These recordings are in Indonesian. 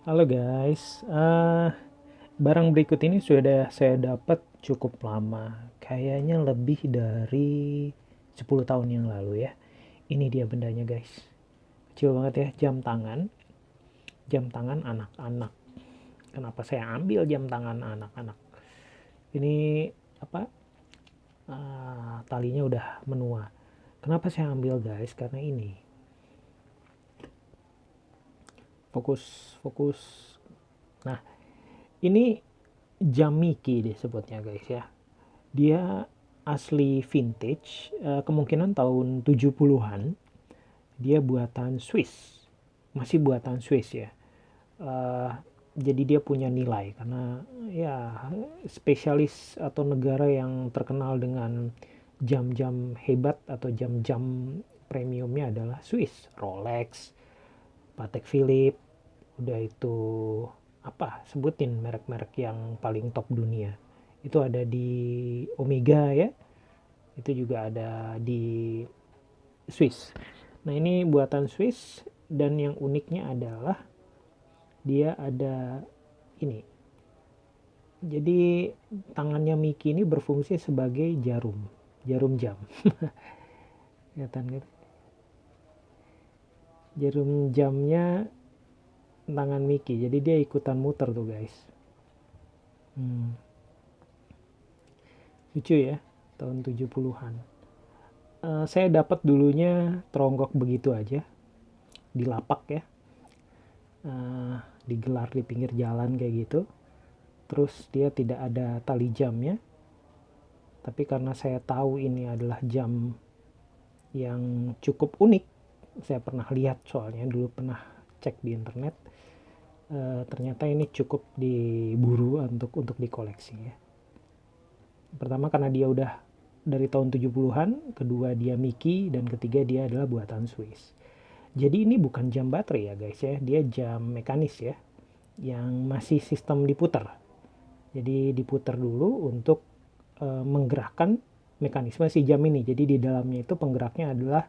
Halo guys, barang berikut ini sudah saya dapat cukup lama, kayaknya lebih dari 10 tahun yang lalu ya. Ini dia bendanya guys, kecil banget ya, jam tangan anak-anak. Kenapa saya ambil jam tangan anak-anak? Ini apa? Talinya udah menua. Kenapa saya ambil guys? Karena ini. Fokus, fokus. Nah, ini jam Miki disebutnya guys ya. Dia asli vintage, kemungkinan tahun 70-an. Dia buatan Swiss. Masih buatan Swiss ya. Eh, jadi dia punya nilai karena ya spesialis atau negara yang terkenal dengan jam-jam hebat atau jam-jam premiumnya adalah Swiss, Rolex, Patek Philippe, udah itu apa sebutin merek-merek yang paling top dunia. Itu ada di Omega ya, itu juga ada di Swiss. Nah ini buatan Swiss dan yang uniknya adalah dia ada ini. Jadi tangannya Mickey ini berfungsi sebagai jarum jam. Kelihatan kan? Jarum jamnya tangan Mickey. Jadi dia ikutan muter tuh guys. Hmm, lucu ya, tahun 70-an. Saya dapat dulunya teronggok begitu aja di lapak ya, digelar di pinggir jalan kayak gitu. Terus dia tidak ada tali jamnya, tapi karena saya tahu ini adalah jam yang cukup unik, saya pernah lihat soalnya dulu pernah cek di internet, ternyata ini cukup diburu untuk dikoleksi ya. Pertama karena dia udah dari tahun 70-an, kedua dia Mickey, dan ketiga dia adalah buatan Swiss. Jadi ini bukan jam baterai ya guys ya, dia jam mekanis ya, yang masih sistem diputar. Jadi diputar dulu untuk menggerakkan mekanisme si jam ini. Jadi di dalamnya itu penggeraknya adalah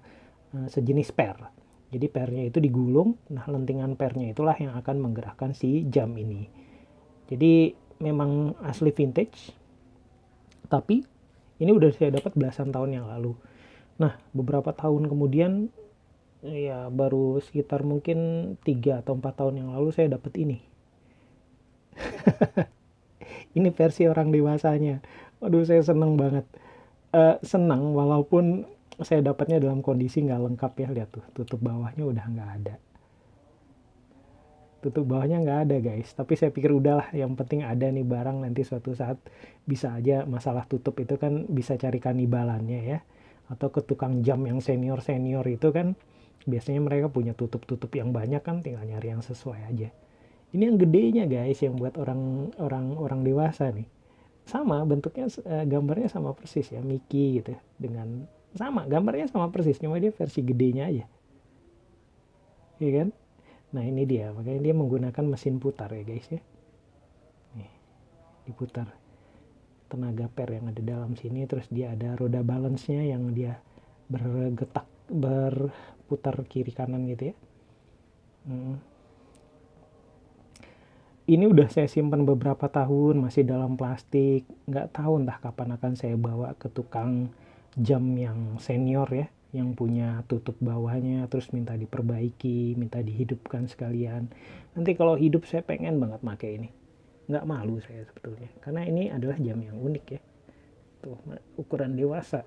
sejenis per. Jadi pernya itu digulung, nah lentingan pernya itulah yang akan menggerakkan si jam ini. Jadi memang asli vintage, tapi ini udah saya dapat belasan tahun yang lalu. Nah beberapa tahun kemudian, ya baru sekitar mungkin 3 atau 4 tahun yang lalu saya dapat ini. Ini versi orang dewasanya. Waduh saya seneng banget. Senang walaupun saya dapatnya dalam kondisi nggak lengkap ya. Lihat tuh, tutup bawahnya udah nggak ada. Tutup bawahnya nggak ada guys. Tapi saya pikir udahlah, yang penting ada nih barang, nanti suatu saat bisa aja masalah tutup itu kan bisa cari kanibalannya ya. Atau ke tukang jam yang senior-senior itu kan biasanya mereka punya tutup-tutup yang banyak kan, tinggal nyari yang sesuai aja. Ini yang gedenya guys, yang buat orang dewasa nih. Sama bentuknya, gambarnya sama persis ya, Mickey gitu dengan sama gambarnya sama persis, cuma dia versi gedenya aja, ya kan? Nah ini dia, makanya dia menggunakan mesin putar ya guys ya. Nih, diputar tenaga per yang ada dalam sini, terus dia ada roda balance-nya yang dia bergetak, berputar kiri kanan gitu ya. Ini udah saya simpan beberapa tahun, masih dalam plastik, nggak tahu entah kapan akan saya bawa ke tukang jam yang senior ya, yang punya tutup bawahnya, terus minta diperbaiki, minta dihidupkan sekalian. Nanti kalau hidup saya pengen banget pakai ini, nggak malu saya sebetulnya, karena ini adalah jam yang unik ya. Tuh ukuran dewasa,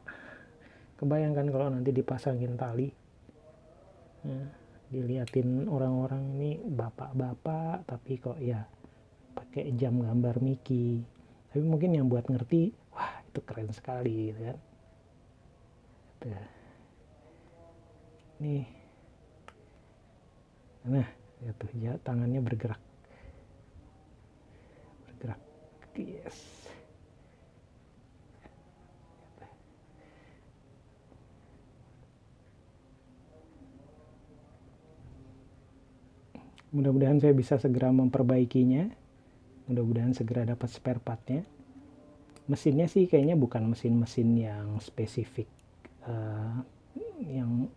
kebayangkan kalau nanti dipasangin tali, diliatin orang-orang ini bapak-bapak tapi kok ya pakai jam gambar Mickey. Tapi mungkin yang buat ngerti, wah itu keren sekali gitu kan. Tuh. Nih, nah itu ya, tangannya bergerak, bergerak, yes. Mudah-mudahan saya bisa segera memperbaikinya, mudah-mudahan segera dapat spare partnya. Mesinnya sih kayaknya bukan mesin-mesin yang spesifik, yang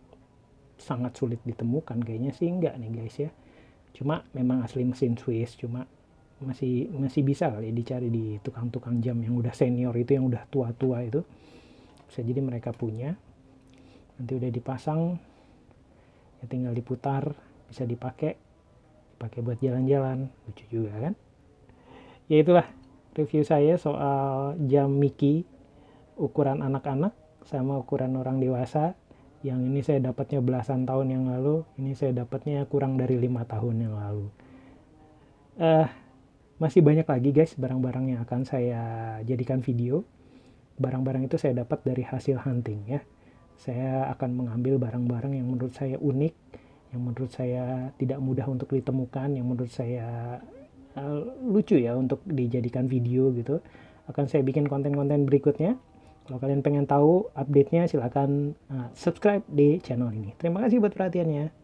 sangat sulit ditemukan, kayaknya sih enggak nih guys ya. Cuma memang asli mesin Swiss, cuma masih bisa kali dicari di tukang-tukang jam yang udah senior itu, yang udah tua-tua itu. Bisa jadi mereka punya. Nanti udah dipasang, ya tinggal diputar, bisa dipakai buat jalan-jalan, lucu juga kan. Ya itulah review saya soal jam Miki ukuran anak-anak sama ukuran orang dewasa. Yang ini saya dapatnya belasan tahun yang lalu, ini saya dapatnya kurang dari 5 tahun yang lalu. Masih banyak lagi guys barang-barang yang akan saya jadikan video. Barang-barang itu saya dapat dari hasil hunting ya. Saya akan mengambil barang-barang yang menurut saya unik, yang menurut saya tidak mudah untuk ditemukan, yang menurut saya lucu ya untuk dijadikan video gitu. Akan saya bikin konten-konten berikutnya. Kalau kalian pengen tahu update-nya silahkan subscribe di channel ini. Terima kasih buat perhatiannya.